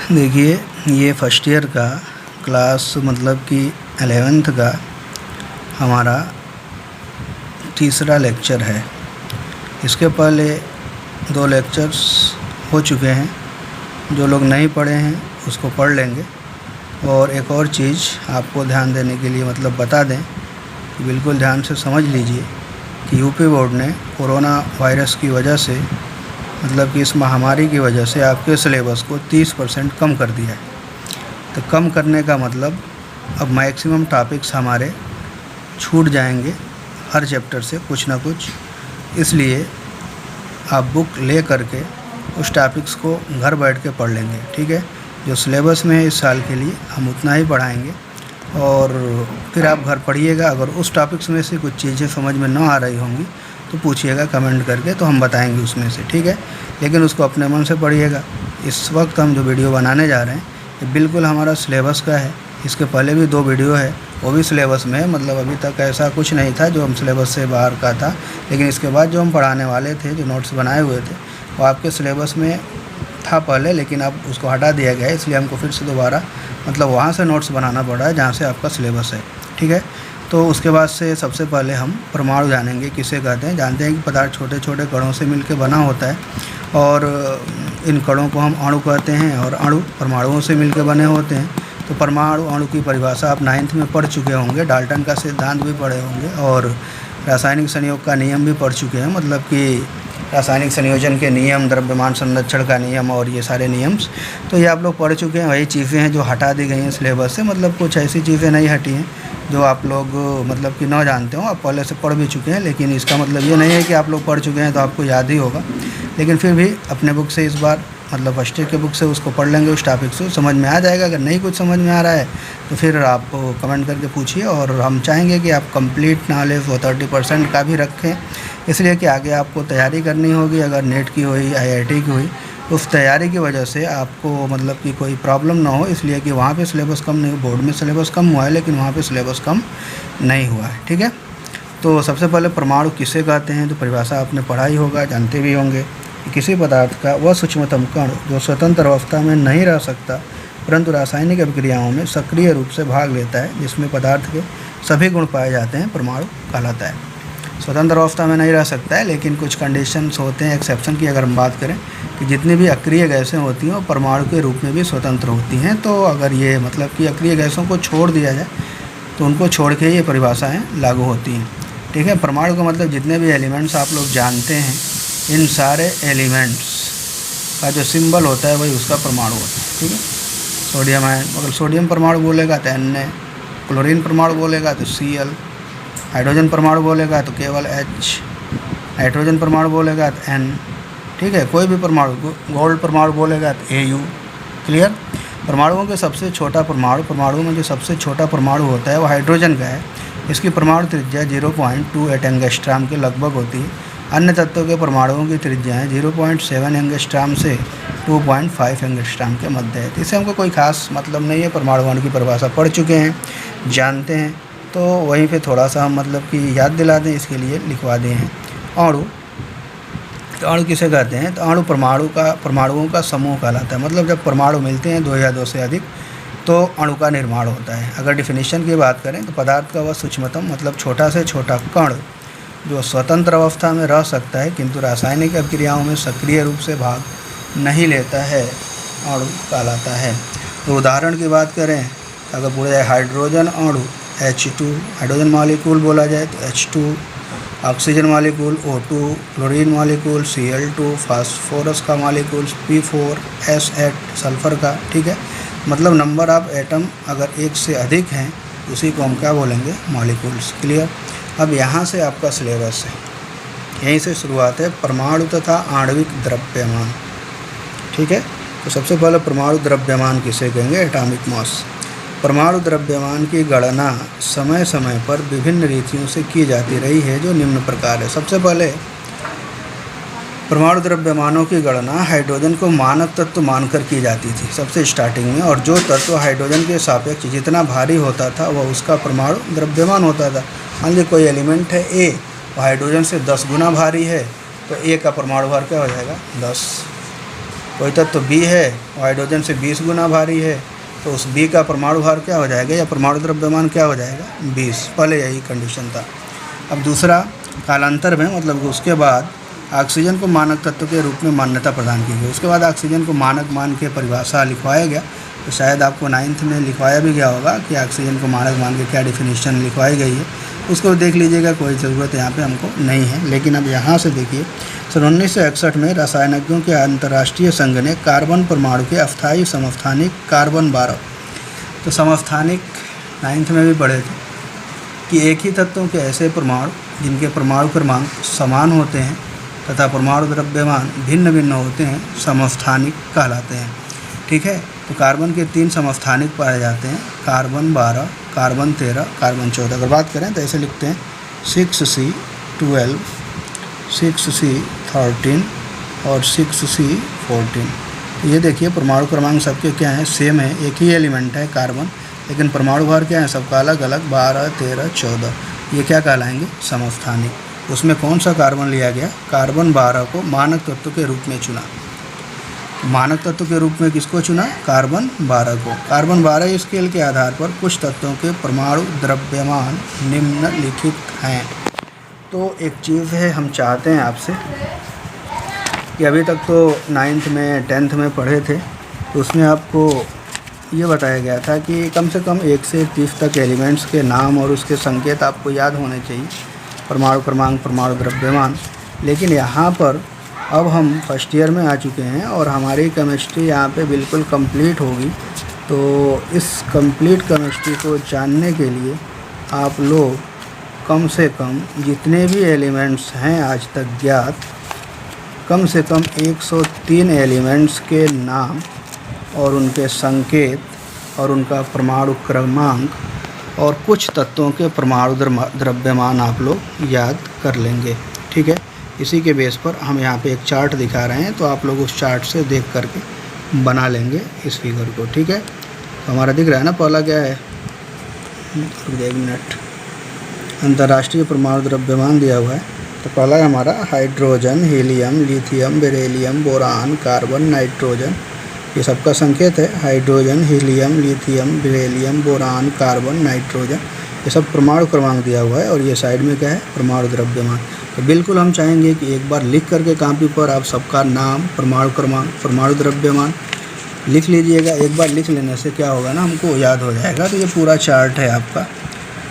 देखिए, ये first year का क्लास मतलब कि 11th का हमारा तीसरा लेक्चर है। इसके पहले 2 लेक्चर्स हो चुके हैं। जो लोग नहीं पढ़े हैं उसको पढ़ लेंगे। और एक और चीज़ आपको ध्यान देने के लिए मतलब बता दें कि बिल्कुल ध्यान से समझ लीजिए कि यूपी बोर्ड ने कोरोना वायरस की वजह से मतलब कि इस महामारी की वजह से आपके सिलेबस को 30% कम कर दिया है। तो कम करने का मतलब अब मैक्सिमम टॉपिक्स हमारे छूट जाएंगे हर चैप्टर से कुछ ना कुछ। इसलिए आप बुक ले करके उस टॉपिक्स को घर बैठ के पढ़ लेंगे, ठीक है। जो सिलेबस में है इस साल के लिए हम उतना ही पढ़ाएंगे और फिर आप घर पढ़िएगा। अगर उस टॉपिक्स में से कुछ चीज़ें समझ में ना आ रही होंगी तो पूछिएगा कमेंट करके, तो हम बताएंगे उसमें से, ठीक है। लेकिन उसको अपने मन से पढ़िएगा। इस वक्त हम जो वीडियो बनाने जा रहे हैं ये बिल्कुल हमारा सिलेबस का है। इसके पहले भी 2 वीडियो है, वो भी सिलेबस में है। मतलब अभी तक ऐसा कुछ नहीं था जो हम सिलेबस से बाहर का था। लेकिन इसके बाद जो हम पढ़ाने वाले थे, जो नोट्स बनाए हुए थे, वो आपके सिलेबस में था पहले, लेकिन अब उसको हटा दिया गया है। इसलिए हमको फिर से दोबारा मतलब वहाँ से नोट्स बनाना पड़ा है जहाँ से आपका सिलेबस है, ठीक है। तो उसके बाद से सबसे पहले हम परमाणु जानेंगे किसे कहते हैं। जानते हैं कि पदार्थ छोटे छोटे कणों से मिलकर बना होता है और इन कणों को हम अणु कहते हैं और अणु परमाणुओं से मिलकर बने होते हैं। तो परमाणु अणु की परिभाषा आप 9th में पढ़ चुके होंगे। डाल्टन का सिद्धांत भी पढ़े होंगे और रासायनिक संयोग का नियम भी पढ़ चुके हैं। मतलब कि रासायनिक संयोजन के नियम, द्रव्यमान संरक्षण का नियम और ये सारे नियम्स तो ये आप लोग पढ़ चुके हैं। वही चीज़ें हैं जो हटा दी गई हैं सिलेबस से। मतलब कुछ ऐसी चीज़ें नहीं हटी हैं जो आप लोग मतलब कि ना जानते हो, आप पहले से पढ़ भी चुके हैं। लेकिन इसका मतलब ये नहीं है कि आप लोग पढ़ चुके हैं तो आपको याद ही होगा। लेकिन फिर भी अपने बुक से इस बार मतलब फर्स्ट ईयर के बुक से उसको पढ़ लेंगे, उस टॉपिक से समझ में आ जाएगा। अगर नहीं कुछ समझ में आ रहा है तो फिर आप कमेंट करके पूछिए। और हम चाहेंगे कि आप कंप्लीट नॉलेज वो 30% का भी रखें, इसलिए कि आगे आपको तैयारी करनी होगी। अगर नेट की हुई, IIT की हुई, उस तैयारी की वजह से आपको मतलब कि कोई प्रॉब्लम ना हो, इसलिए कि वहाँ पे सिलेबस कम नहीं, बोर्ड में सिलेबस कम हुआ है लेकिन वहाँ पे सिलेबस कम नहीं हुआ है, ठीक है। तो सबसे पहले परमाणु किसे कहते हैं तो परिभाषा आपने पढ़ा ही होगा, जानते भी होंगे कि किसी पदार्थ का वह सूक्ष्मतम कण जो स्वतंत्र अवस्था में नहीं रह सकता परंतु रासायनिक अभिक्रियाओं में सक्रिय रूप से भाग लेता है, जिसमें पदार्थ के सभी गुण पाए जाते हैं, परमाणु कहलाता है। स्वतंत्र अवस्था में नहीं रह सकता है, लेकिन कुछ कंडीशंस होते हैं एक्सेप्शन की। अगर हम बात करें कि जितनी भी अक्रिय गैसें होती हैं वो परमाणु के रूप में भी स्वतंत्र होती हैं। तो अगर ये मतलब कि अक्रिय गैसों को छोड़ दिया जाए तो उनको छोड़ के ये परिभाषाएँ लागू होती हैं, ठीक है। परमाणु का मतलब जितने भी एलिमेंट्स आप लोग जानते हैं, इन सारे एलिमेंट्स का जो सिंबल होता है वही उसका परमाणु होता है, ठीक है। सोडियम आयन, अगर सोडियम परमाणु बोलेगा तो Na, क्लोरीन परमाणु बोलेगा तो Cl, हाइड्रोजन परमाणु बोलेगा तो केवल H, नाइट्रोजन परमाणु बोलेगा तो N, ठीक है। कोई भी परमाणु, गोल्ड परमाणु बोलेगा तो Au, क्लियर। परमाणुओं के सबसे छोटा परमाणु में जो सबसे छोटा परमाणु होता है वो हाइड्रोजन का है। इसकी परमाणु त्रिज्या 0.28 एंगस्ट्राम के लगभग होती है। अन्य तत्वों के परमाणुओं की त्रिज्याएँ 0.7 एंगस्ट्राम से 2.5 एंगस्ट्राम के मध्य है। इससे हमको कोई खास मतलब नहीं है। परमाणु अणु की परिभाषा पढ़ चुके हैं, जानते हैं। तो वहीं पे थोड़ा सा हम मतलब कि याद दिला दें, इसके लिए लिखवा दिए हैं अणु। तो अणु किसे कहते हैं तो अणु परमाणुओं का समूह कहलाता है। मतलब जब परमाणु मिलते हैं 2 या 2 से अधिक तो अणु का निर्माण होता है। अगर डिफिनीशन की बात करें तो पदार्थ का वह सूक्ष्मतम मतलब छोटा से छोटा कण जो स्वतंत्र अवस्था में रह सकता है किंतु रासायनिक अभिक्रियाओं में सक्रिय रूप से भाग नहीं लेता है, अणु कहलाता है। तो उदाहरण की बात करें तो अगर बोला जाए हाइड्रोजन अणु H2, हाइड्रोजन मॉलिक्यूल बोला जाए तो H2, oxygen molecule O2, chlorine molecule Cl2, phosphorus का मॉलिक्यूल P4, S8 सल्फर का, ठीक है। मतलब नंबर ऑफ एटम अगर 1 से अधिक हैं उसी को हम क्या बोलेंगे, मॉलिक्यूल्स, क्लियर। अब यहाँ से आपका सिलेबस है, यहीं से शुरुआत है, परमाणु तथा आणविक द्रव्यमान, ठीक है। तो सबसे पहले परमाणु द्रव्यमान किसे कहेंगे, एटॉमिक मास। परमाणु द्रव्यमान की गणना समय समय पर विभिन्न रीतियों से की जाती रही है जो निम्न प्रकार है। सबसे पहले परमाणु द्रव्यमानों की गणना हाइड्रोजन को मानक तत्व मानकर की जाती थी सबसे स्टार्टिंग में, और जो तत्व हाइड्रोजन के सापेक्ष जितना भारी होता था वह उसका परमाणु द्रव्यमान होता था। मान लीजिए कोई एलिमेंट है A, हाइड्रोजन से 10 गुना भारी है तो A का परमाणु भार क्या हो जाएगा, 10, कोई तत्व बी है और हाइड्रोजन से 20 गुना भारी है, तो उस बी का परमाणु भार क्या हो जाएगा या परमाणु द्रव्यमान क्या हो जाएगा? 20। पहले यही कंडीशन था। अब दूसरा, कालांतर में मतलब कि उसके बाद ऑक्सीजन को मानक तत्व के रूप में मान्यता प्रदान की गई। उसके बाद ऑक्सीजन को मानक मान के परिभाषा लिखवाया गया। तो शायद आपको 9th में लिखवाया भी गया होगा कि ऑक्सीजन को मानक मान के क्या डिफिनीशन लिखवाई गई है, उसको देख लीजिएगा, कोई ज़रूरत यहाँ पे हमको नहीं है। लेकिन अब यहाँ से देखिए, सन 1961 में रसायनज्ञों के अंतर्राष्ट्रीय संघ ने कार्बन परमाणु के अस्थायी समस्थानिक कार्बन 12, तो समस्थानिक 9th में भी पढ़े थे कि एक ही तत्वों के ऐसे परमाणु जिनके परमाणु क्रमांक समान होते हैं तथा परमाणु द्रव्यमान भिन्न भिन्न होते हैं समस्थानिक कहलाते हैं। ठीक है, तो कार्बन के 3 समस्थानिक पाए जाते हैं, कार्बन 12, कार्बन 13, कार्बन 14। अगर बात करें तो ऐसे लिखते हैं 6C12, 6C13 और 6C14। तो ये देखिए परमाणु क्रमांक सबके क्या है? सेम है, एक ही एलिमेंट है कार्बन, लेकिन परमाणु भार क्या है? सबका अलग अलग, 12, 13, 14। ये क्या कहलाएंगे? समस्थानिक। उसमें कौन सा कार्बन लिया गया? कार्बन 12 को मानक तत्व के रूप में चुना। मानक तत्व के रूप में किसको चुना? कार्बन 12 को। कार्बन 12 स्केल के आधार पर कुछ तत्वों के परमाणु द्रव्यमान निम्नलिखित हैं। तो एक चीज़ है, हम चाहते हैं आपसे कि अभी तक तो 9th में 10th में पढ़े थे, तो उसमें आपको ये बताया गया था कि कम से कम 1 से 30 तक एलिमेंट्स के नाम और उसके संकेत आपको याद होने चाहिए, परमाणु क्रमांक, परमाणु द्रव्यमान। लेकिन यहाँ पर अब हम फर्स्ट ईयर में आ चुके हैं और हमारी केमिस्ट्री यहाँ पे बिल्कुल कंप्लीट होगी। तो इस कंप्लीट केमिस्ट्री को जानने के लिए आप लोग कम से कम जितने भी एलिमेंट्स हैं आज तक ज्ञात, कम से कम 103 एलिमेंट्स के नाम और उनके संकेत और उनका परमाणु क्रमांक और कुछ तत्वों के परमाणु द्रव्यमान आप लोग याद कर लेंगे। ठीक है, इसी के बेस पर हम यहाँ पे एक चार्ट दिखा रहे हैं, तो आप लोग उस चार्ट से देख करके बना लेंगे इस फिगर को। ठीक है, तो हमारा दिख रहा है ना, पहला क्या है? 1 मिनट, अंतर्राष्ट्रीय परमाणु द्रव्यमान दिया हुआ है। तो पहला हमारा hydrogen, helium, lithium, beryllium, boron, carbon, nitrogen, ये सबका संकेत है। Hydrogen, helium, lithium, beryllium, boron, carbon, nitrogen, ये सब परमाणु क्रमांक दिया हुआ है। और ये साइड में क्या है? परमाणु द्रव्यमान। तो बिल्कुल हम चाहेंगे कि एक बार लिख करके कॉपी पर आप सबका नाम, परमाणु क्रमांक, परमाणु द्रव्यमान लिख लीजिएगा। एक बार लिख लेने से क्या होगा ना, हमको याद हो जाएगा। तो ये पूरा चार्ट है आपका,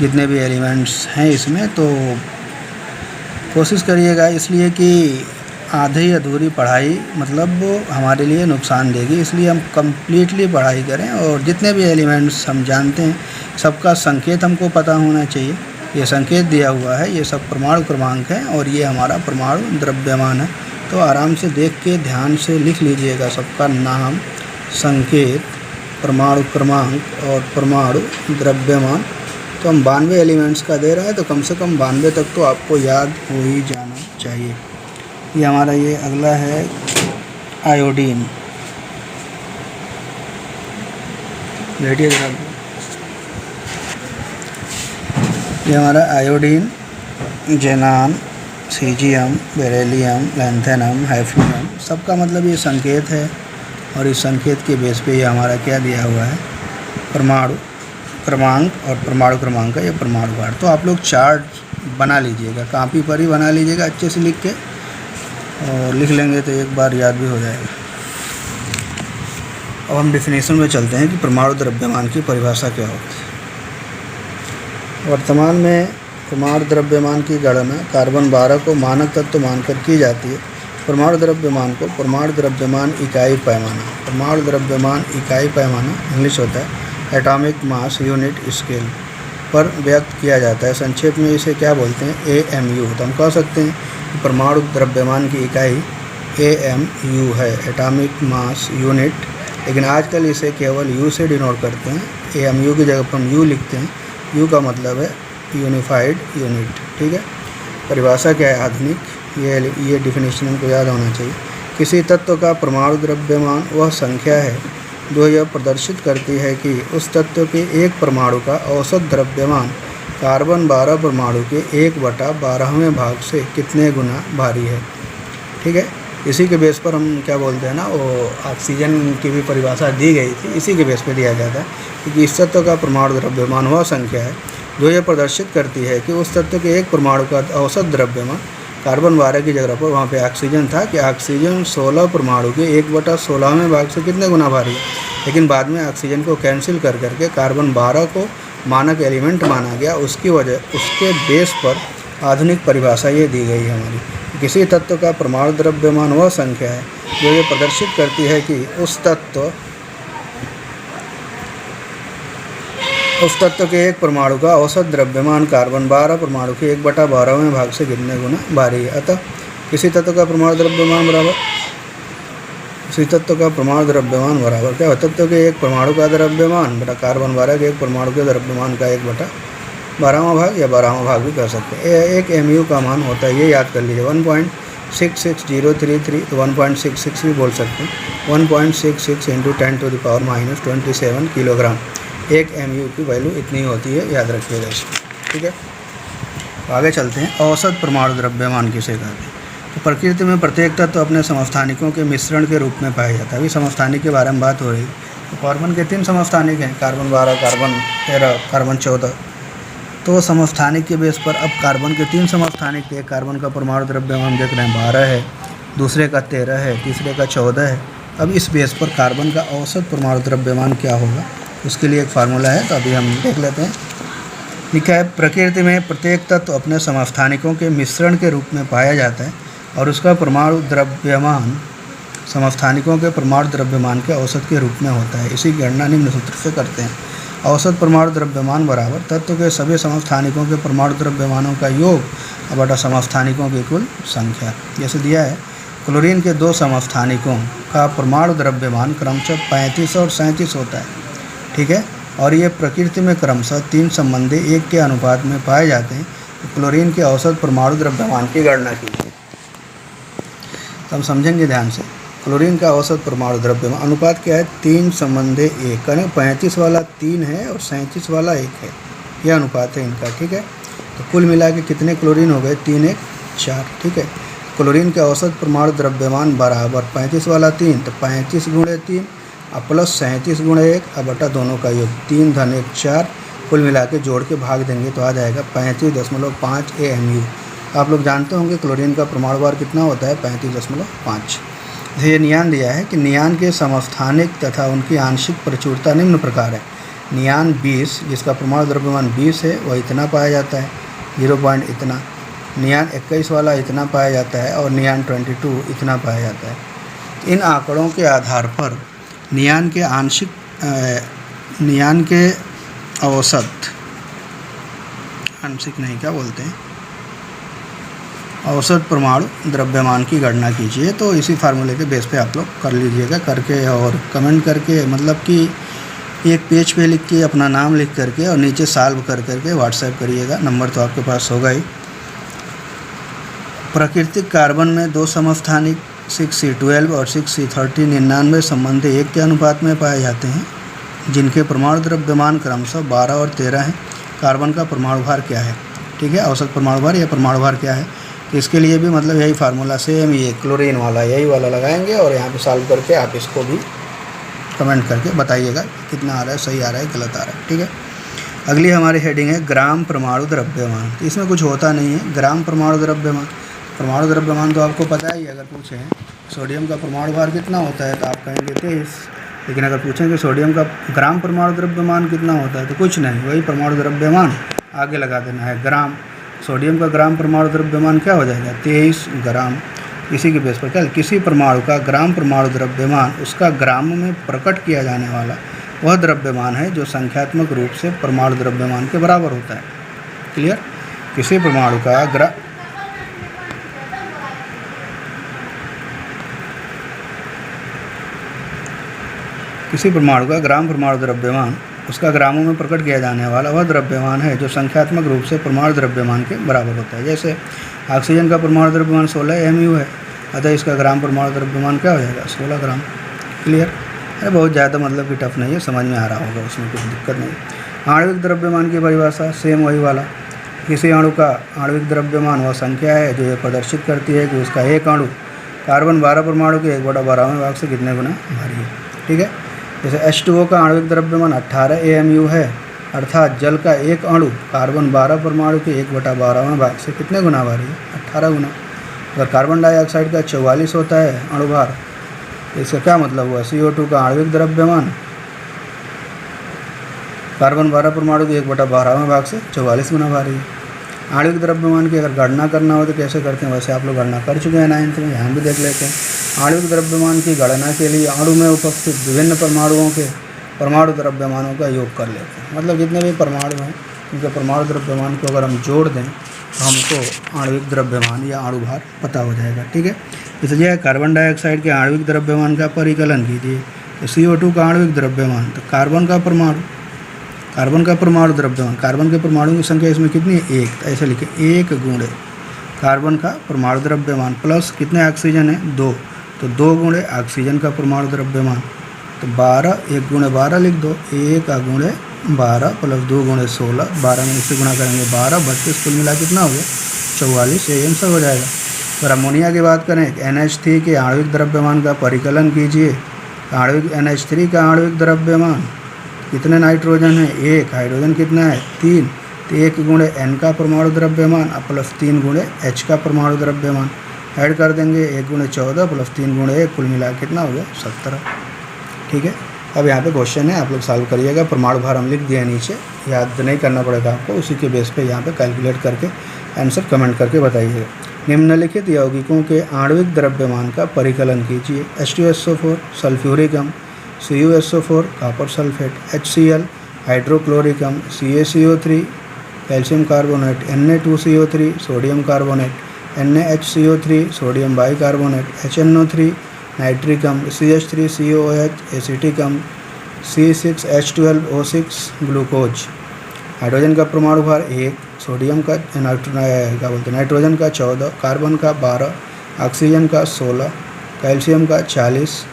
जितने भी एलिमेंट्स हैं इसमें। तो कोशिश करिएगा, इसलिए कि आधी अधूरी पढ़ाई मतलब हमारे लिए नुकसान देगी, इसलिए हम कम्प्लीटली पढ़ाई करें। और जितने भी एलिमेंट्स हम जानते हैं सबका संकेत हमको पता होना चाहिए। ये संकेत दिया हुआ है, ये सब परमाणु क्रमांक हैं और ये हमारा परमाणु द्रव्यमान है। तो आराम से देख के ध्यान से लिख लीजिएगा सबका नाम, संकेत, परमाणु क्रमांक और परमाणु द्रव्यमान। तो हम 92 एलिमेंट्स का दे रहा है, तो कम से कम 92 तक तो आपको याद हो ही जाना चाहिए। ये हमारा ये अगला है आयोडीन। बैठिए जरा। ये हमारा iodine, जेनान, caesium, beryllium, lanthanum, hafnium, सबका मतलब ये संकेत है। और इस संकेत के बेस पे ये हमारा क्या दिया हुआ है? परमाणु क्रमांक और परमाणु क्रमांक का ये परमाणु भार। तो आप लोग चार्ट बना लीजिएगा, कॉपी पर ही बना लीजिएगा अच्छे से लिख के, और लिख लेंगे तो एक बार याद भी हो जाएगा। अब हम डेफिनेशन में चलते हैं कि परमाणु द्रव्यमान की परिभाषा क्या होती है। वर्तमान में परमाणु द्रव्यमान की गणना कार्बन 12 को मानक तत्व मानकर की जाती है। परमाणु द्रव्यमान को परमाणु द्रव्यमान इकाई पैमाना, परमाणु द्रव्यमान इकाई पैमाना इंग्लिश होता है एटॉमिक मास यूनिट स्केल पर व्यक्त किया जाता है। संक्षेप में इसे क्या बोलते हैं? AMU। तो हम कह सकते हैं कि परमाणु द्रव्यमान की इकाई AMU है, एटॉमिक मास यूनिट। लेकिन आजकल इसे केवल U से डिनोट करते हैं। AMU की जगह पर हम U लिखते हैं। U का मतलब है यूनिफाइड यूनिट। ठीक है, परिभाषा क्या है? आधुनिक। ये डिफिनेशन हमको याद होना चाहिए। किसी तत्व का परमाणु द्रव्यमान वह संख्या है जो यह प्रदर्शित करती है कि उस तत्व के एक परमाणु का औसत द्रव्यमान कार्बन 12 परमाणु के 1/12वें भाग से कितने गुना भारी है। ठीक है, इसी के बेस पर हम क्या बोलते हैं ना, वो ऑक्सीजन की भी परिभाषा दी गई थी, इसी के बेस पे दिया जाता है, क्योंकि इस तत्व का परमाणु द्रव्यमान वह संख्या है जो ये प्रदर्शित करती है कि उस तत्व के एक परमाणु का औसत द्रव्यमान कार्बन 12 की जगह पर वहाँ पे ऑक्सीजन था कि ऑक्सीजन 16 परमाणु के 1/16वें भाग से कितने गुना भारी है, लेकिन बाद में ऑक्सीजन को कैंसिल कर करके कार्बन 12 को मानक एलिमेंट माना गया। उसकी वजह उसके बेस पर आधुनिक परिभाषा ये दी गई है हमारी। किसी तत्व का परमाणु द्रव्यमान वह संख्या है जो ये प्रदर्शित करती है कि उस तत्व के एक परमाणु का औसत द्रव्यमान कार्बन 12 परमाणु के 1/12वें भाग से कितने गुना भारी है। अतः किसी तत्व का परमाणु द्रव्यमान बराबर क्या है, तत्व के एक परमाणु का द्रव्यमान बटा कार्बन 12 के एक परमाणु के द्रव्यमान का 1/12वां भाग या 12वां भाग भी कह सकते हैं। एक mu का मान होता है, ये याद कर लीजिए 1.66033, तो 1.66 भी बोल सकते हैं। 1.66 × 10⁻⁻27 किलोग्राम एक mu की वैल्यू इतनी होती है, याद रखिएगा इसको, ठीक है। आगे चलते हैं। औसत परमाणु द्रव्यमान किसे कहते हैं? तो प्रकृति में प्रत्येक तत्व अपने समस्थानिकों के मिश्रण के रूप में पाया जाता है। अभी समस्थानिक के बारे में बात हो रही है। तो कार्बन के 3 समस्थानिक हैं, कार्बन 12, कार्बन 13, कार्बन 14। तो समस्थानिक के बेस पर अब कार्बन के 3 समस्थानिक थे। कार्बन का परमाणु द्रव्यमान देख रहे हैं 12 है, दूसरे का 13 है, तीसरे का 14 है। अब इस बेस पर कार्बन का औसत परमाणु द्रव्यमान क्या होगा, उसके लिए एक फार्मूला है, तो अभी हम देख लेते हैं। लिखा है, प्रकृति में प्रत्येक तत्व अपने समस्थानिकों के मिश्रण के रूप में पाया जाता है और उसका परमाणु द्रव्यमान समस्थानिकों के परमाणु द्रव्यमान के औसत के रूप में होता है। इसी गणना निम्न सूत्र से करते हैं। औसत परमाणु द्रव्यमान बराबर तत्व के सभी समस्थानिकों के परमाणु द्रव्यमानों का योग बटा समस्थानिकों की कुल संख्या। जैसे दिया है, क्लोरीन के 2 समस्थानिकों का परमाणु द्रव्यमान क्रमशः 35 और 37 होता है, ठीक है, और ये प्रकृति में क्रमशः 3 संबंधी 1 के अनुपात में पाए जाते हैं। तो क्लोरीन के औसत परमाणु द्रव्यमान की गणना कीजिए। तो हम समझेंगे ध्यान से। क्लोरीन का औसत परमाणु द्रव्यमान अनुपात क्या है, 3 संबंधी 1, करें 35 वाला 3 है और 37 वाला 1 है, यह अनुपात है इनका, ठीक है। तो कुल मिला के कितने क्लोरीन हो गए, 3 1 4, ठीक है। क्लोरीन के औसत परमाणु द्रव्यमान बराबर 35 वाला 3, तो 35 × 3 और प्लस 37 × 1 और बटा दोनों का योग 3 × 1 4, कुल मिला के जोड़ के भाग देंगे तो आ जाएगा 35.5 AMU। आप लोग जानते होंगे क्लोरीन का परमाणु भार कितना होता है, 35.5। ये नियान दिया है कि नियान के समस्थानिक तथा उनकी आंशिक प्रचुरता निम्न प्रकार है। नियान 20 जिसका परमाणु द्रव्यमान 20 है वह इतना पाया जाता है, 0 इतना। नियान 21 वाला इतना पाया जाता है और नियान 22 इतना पाया जाता है। इन आंकड़ों के आधार पर नियान के औसत औसत परमाणु द्रव्यमान की गणना कीजिए। तो इसी फार्मूले के बेस पे आप लोग कर लीजिएगा, करके और कमेंट करके, मतलब कि एक पेज पे लिख के अपना नाम लिख करके और नीचे सॉल्व कर करके व्हाट्सएप करिएगा। नंबर तो आपके पास होगा ही। प्राकृतिक कार्बन में 2 समस्थानिक 6C12 और 6C13 99 संबंधी 1 के अनुपात में पाए जाते हैं, जिनके परमाणु द्रव्यमान क्रमशः 12 और 13 हैं। कार्बन का परमाणु भार क्या है, ठीक है, औसत परमाणु भार या परमाणु भार क्या है। तो इसके लिए भी मतलब यही फार्मूला सेम, ये क्लोरीन वाला यही वाला लगाएंगे और यहाँ पे सॉल्व करके आप इसको भी कमेंट करके बताइएगा कितना आ रहा है, सही आ रहा है, गलत आ रहा है, ठीक है। अगली हमारी हेडिंग है ग्राम परमाणु द्रव्यमान। तो इसमें कुछ होता नहीं है, ग्राम परमाणु द्रव्यमान। परमाणु द्रव्यमान तो आपको पता ही है, अगर पूछें सोडियम का परमाणु भार कितना होता है तो आप कहेंगे 23, लेकिन अगर पूछें कि सोडियम का ग्राम परमाणु द्रव्यमान कितना होता है तो कुछ नहीं, वही परमाणु द्रव्यमान आगे लगा देना है ग्राम। सोडियम का ग्राम परमाणु द्रव्यमान क्या हो जाएगा, 23 ग्राम। इसी के बेस पर क्या, किसी परमाणु का ग्राम परमाणु द्रव्यमान उसका ग्राम में प्रकट किया जाने वाला वह द्रव्यमान है जो संख्यात्मक रूप से परमाणु द्रव्यमान के बराबर होता है। क्लियर। किसी परमाणु का ग्राम परमाणु द्रव्यमान उसका ग्रामों में प्रकट किया जाने वाला वह द्रव्यमान है जो संख्यात्मक रूप से परमाणु द्रव्यमान के बराबर होता है। जैसे ऑक्सीजन का परमाणु द्रव्यमान 16 mu है, अतः इसका ग्राम परमाणु द्रव्यमान क्या हो जाएगा, 16 ग्राम। क्लियर। अरे बहुत ज़्यादा मतलब कि टफ नहीं है, समझ में आ रहा होगा, उसमें कुछ दिक्कत नहीं। आणविक द्रव्यमान की परिभाषा सेम वही वाला। किसी अणु का आणविक द्रव्यमान वह संख्या है जो ये प्रदर्शित करती है कि उसका एक अणु कार्बन 12 परमाणु के 1/12वें भाग से कितने गुना भारी है। ठीक है, जैसे H2O का आणविक द्रव्यमान 18 AMU है, अर्थात जल का एक अणु कार्बन 12 परमाणु के 1/12वें भाग से कितने गुना भारी है, 18 गुना। अगर कार्बन डाइऑक्साइड का 44 होता है अणुभार, तो इसका क्या मतलब हुआ, CO2 का आणविक द्रव्यमान कार्बन 12 परमाणु के 1/12वें भाग से 44 गुना भारी है। आणविक द्रव्यमान की अगर गणना करना हो तो कैसे करते हैं, वैसे आप लोग गणना कर चुके हैं 9th में, यहाँ भी देख लेते हैं। आणविक द्रव्यमान की गणना के लिए अणु में उपस्थित विभिन्न परमाणुओं के परमाणु द्रव्यमानों का योग कर लेते हैं। मतलब जितने भी परमाणु हैं उनके परमाणु द्रव्यमान को अगर हम जोड़ दें तो हमको आणविक द्रव्यमान या अणुभार पता हो जाएगा। ठीक है, इसलिए कार्बन डाइऑक्साइड के आणविक द्रव्यमान का परिकलन कीजिए। तो CO2 का आणविक द्रव्यमान, तो कार्बन का परमाणु द्रव्यमान, कार्बन के परमाणु की संख्या इसमें कितनी है, 1, तो ऐसे लिखे 1 गुणे कार्बन का परमाणु द्रव्यमान प्लस कितने ऑक्सीजन है, 2, तो 2 गुणे ऑक्सीजन का परमाणु द्रव्यमान, तो 12, 1 गुणे 12 लिख दो, 1 गुणे 12 प्लस 2 गुणे 16, 12 में इससे गुणा करेंगे 12, 32, कुल मिला कितना हो गया 44, ये आंसर हो जाएगा। और अमोनिया की बात करें, NH3 के आणविक द्रव्यमान का परिकलन कीजिए। आणविक NH3 का आणविक द्रव्यमान कितने नाइट्रोजन है, 1, हाइड्रोजन कितना है 3, तो 1 गुणे N का परमाणु द्रव्यमान प्लस 3 गुणे H का परमाणु द्रव्यमान ऐड कर देंगे, 1 गुणे 14 प्लस 3 गुणे 1, कुल मिला कितना हो गया 17। ठीक है, अब यहाँ पे क्वेश्चन है, आप लोग सॉल्व करिएगा। परमाणु भार हम लिख दिए नीचे, याद नहीं करना पड़ेगा आपको, उसी के बेस पे यहाँ पे कैलकुलेट करके आंसर कमेंट करके बताइएगा। निम्नलिखित यौगिकों के आणविक द्रव्यमान का परिकलन कीजिए। H2SO4 सल्फ्यूरिक अम्ल, CuSO4 copper sulphate, HCl hydrochloric अम्ल, CaCO3 calcium carbonate, Na2CO3 sodium carbonate, NaHCO3 sodium bicarbonate, HNO3 nitric अम्ल, CH3COOH एसिटिक अम्ल, C6H12O6 ग्लूकोज। हाइड्रोजन का परमाणु भार 1, सोडियम का क्या बोलते हैं नाइट्रोजन का 14, कार्बन का 12, ऑक्सीजन का 16, कैल्शियम का 40,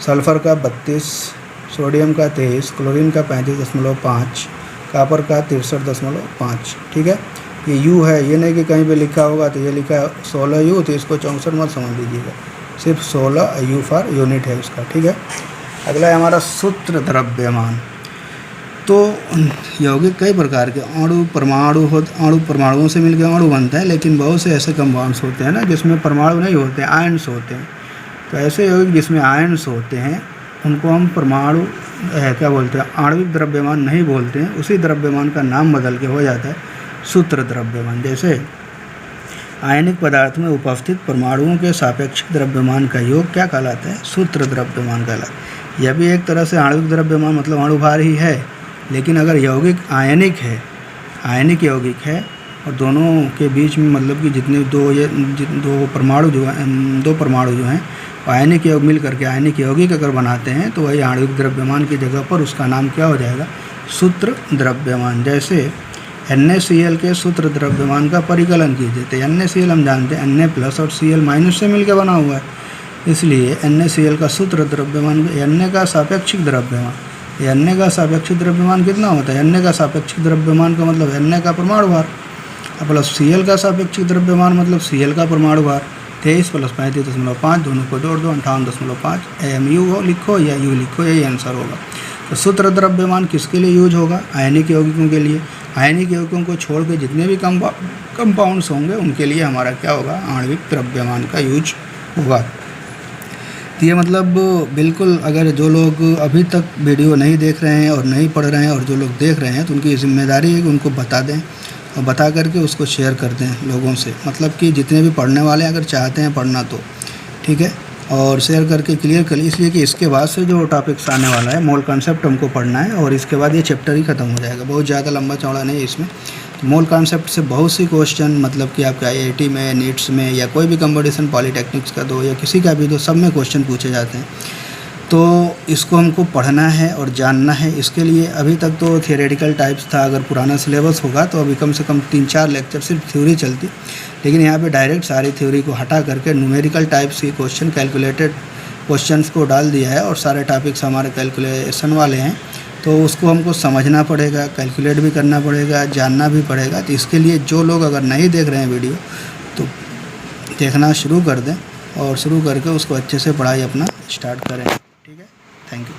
सल्फ़र का 32, सोडियम का 23, क्लोरीन का 35.5, कॉपर का 63.5। ठीक है, ये U है, ये नहीं कि कहीं पे लिखा होगा तो ये लिखा है 16 U, तो इसको 64 मत समझ लीजिएगा, सिर्फ 16 U फॉर यूनिट है उसका। ठीक है, अगला है हमारा सूत्र द्रव्यमान। तो यौगिक कई प्रकार के अणु परमाणुओं से मिलकर अणु बनता है, लेकिन बहुत से ऐसे कंपाउंड्स होते हैं ना जिसमें परमाणु नहीं होते हैं, आयन्स होते हैं। तो ऐसे यौगिक जिसमें आयन्स होते हैं उनको हम परमाणु क्या बोलते हैं, आणविक द्रव्यमान नहीं बोलते हैं, उसी द्रव्यमान का नाम बदल के हो जाता है सूत्र द्रव्यमान। जैसे आयनिक पदार्थ में उपस्थित परमाणुओं के सापेक्षिक द्रव्यमान का योग क्या कहलाता है, सूत्र द्रव्यमान कहलाता है। यह भी एक तरह से आणविक द्रव्यमान मतलब अणुभार ही है, लेकिन अगर यौगिक आयनिक यौगिक है और दोनों के बीच में मतलब कि जितने दो परमाणु जो हैं आयनिक यौगिक मिल करके आयनिक यौगिक अगर बनाते हैं तो वही आणविक द्रव्यमान की जगह पर उसका नाम क्या हो जाएगा, सूत्र द्रव्यमान। जैसे NaCl के सूत्र द्रव्यमान का परिकलन कीजिए, तो NaCl हम जानते हैं Na प्लस और Cl माइनस से मिलकर बना हुआ है, इसलिए NaCl का सूत्र द्रव्यमान Na का सापेक्षिक द्रव्यमान, Na का सापेक्षिक द्रव्यमान कितना होता है, Na का सापेक्षिक द्रव्यमान का मतलब Na का परमाणु भार प्लस Cl का सापेक्षिक द्रव्यमान मतलब Cl का परमाणु भार 23 प्लस 35.5, दोनों को जोड़ दो 58.5 AMU लिखो या U लिखो, यही आंसर होगा। तो सूत्र द्रव्यमान किसके लिए यूज होगा, आयनिक यौगिकों के लिए। आयनिक यौगिकों को छोड़ के जितने भी कंपाउंड्स होंगे उनके लिए हमारा क्या होगा, आणविक द्रव्यमान का यूज होगा। तो ये मतलब बिल्कुल, अगर जो लोग अभी तक वीडियो नहीं देख रहे हैं और नहीं पढ़ रहे हैं और जो लोग देख रहे हैं तो उनकी जिम्मेदारी है कि उनको बता दें और बता करके उसको शेयर कर दें लोगों से, मतलब कि जितने भी पढ़ने वाले हैं अगर चाहते हैं पढ़ना तो ठीक है, और शेयर करके क्लियर कर, इसलिए कि इसके बाद से जो टॉपिक्स आने वाला है मोल कॉन्सेप्ट हमको पढ़ना है और इसके बाद ये चैप्टर ही ख़त्म हो जाएगा, बहुत ज़्यादा लंबा चौड़ा नहीं है इसमें। तो मोल कॉन्सेप्ट से बहुत सी क्वेश्चन मतलब कि आपका IIT में, नीट्स में या कोई भी कंपटीशन पॉलीटेक्निक्स का दो या किसी का भी दो, सब में क्वेश्चन पूछे जाते हैं। तो इसको हमको पढ़ना है और जानना है। इसके लिए अभी तक तो थियोरेटिकल टाइप्स था, अगर पुराना सिलेबस होगा तो अभी कम से कम 3-4 लेक्चर सिर्फ थ्योरी चलती, लेकिन यहाँ पे डायरेक्ट सारी थ्योरी को हटा करके न्यूमेरिकल टाइप्स की क्वेश्चन, कैलकुलेटेड क्वेश्चंस को डाल दिया है और सारे टॉपिक्स हमारे कैलकुलेशन वाले हैं, तो उसको हमको समझना पड़ेगा, कैलकुलेट भी करना पड़ेगा, जानना भी पड़ेगा। तो इसके लिए जो लोग अगर नहीं देख रहे हैं वीडियो तो देखना शुरू कर दें और शुरू करके उसको अच्छे से पढ़ाई अपना स्टार्ट करें। ठीक है, थैंक यू।